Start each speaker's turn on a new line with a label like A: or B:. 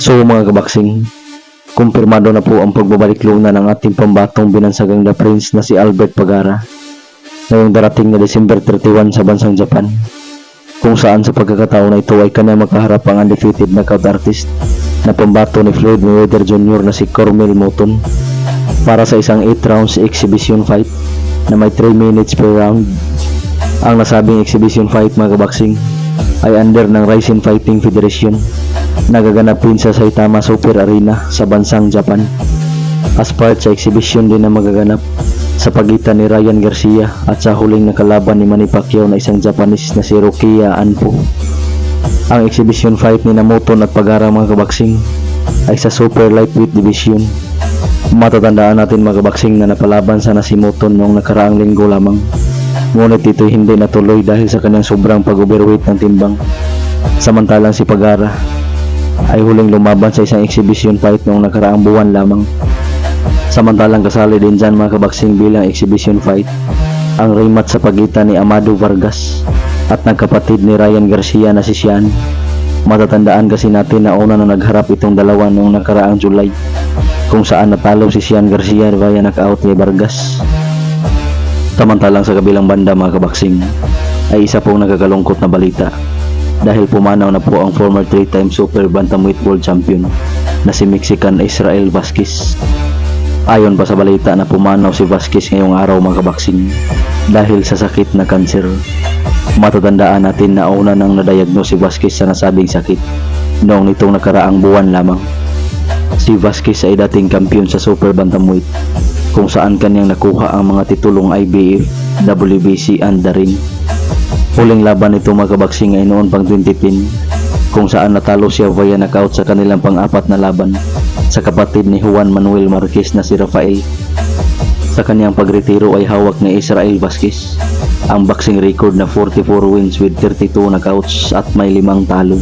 A: So mga kabaksing, kumpirmado na po ang pagbabalik luna ng ating pambatong binansagang The Prince na si Albert Pagara ngayong darating na December 31 sa bansang Japan, kung saan sa pagkakataon na ito ay kanya makaharap ang undefeated knockout artist na pambato ni Floyd Mayweather Jr. na si Cormel Moton para sa isang 8 rounds exhibition fight na may 3 minutes per round. Ang nasabing exhibition fight mga kabaksing ay under ng Rising Fighting Federation, nagaganapin sa Saitama Super Arena sa bansang Japan. As part sa exhibition din na magaganap sa pagitan ni Ryan Garcia at sa huling na kalaban ni Manny Pacquiao na isang Japanese na si Rokia Anpo. Ang exhibition fight ni Moton at Pagara mga kabaksing ay sa super lightweight division. Matatandaan natin mga kabaksing na napalaban sana si Moton noong nakaraang linggo lamang, ngunit ito'y hindi natuloy dahil sa kanyang sobrang pag-overweight ng timbang. Samantalang si Pagara ay huling lumaban sa isang exhibition fight noong nakaraang buwan lamang. Samantalang kasali din dyan mga kabaksing bilang exhibition fight ang rematch sa pagitan ni Amado Vargas at nagkapatid ni Ryan Garcia na si Sean. Matatandaan kasi natin na una na nagharap itong dalawa noong nakaraang July, kung saan natalo si Sean Garcia via knockout ni Vargas. Samantalang sa kabilang banda mga kabaksing ay isa pong nakakalungkot na balita, dahil pumanaw na po ang former 3-time super bantamweight world champion na si Mexican Israel Vasquez. Ayon pa sa balita na pumanaw si Vasquez ngayong araw mga kabaksing dahil sa sakit na kanser. Matatandaan natin na una nang nadiagnose si Vasquez sa nasabing sakit noong nitong nakaraang buwan lamang. Si Vasquez ay dating kampiyon sa super bantamweight, kung saan kanyang nakuha ang mga titulong IBF, WBC and the ring. Huling laban nito mga kabaksing ay noon pang 2010, kung saan natalo siya via knockout sa kanilang pang-apat na laban sa kapatid ni Juan Manuel Marquez na si Rafael. Sa kanyang pagretiro ay hawak ni Israel Vasquez ang boxing record na 44 wins with 32 knockouts at may 5 talo.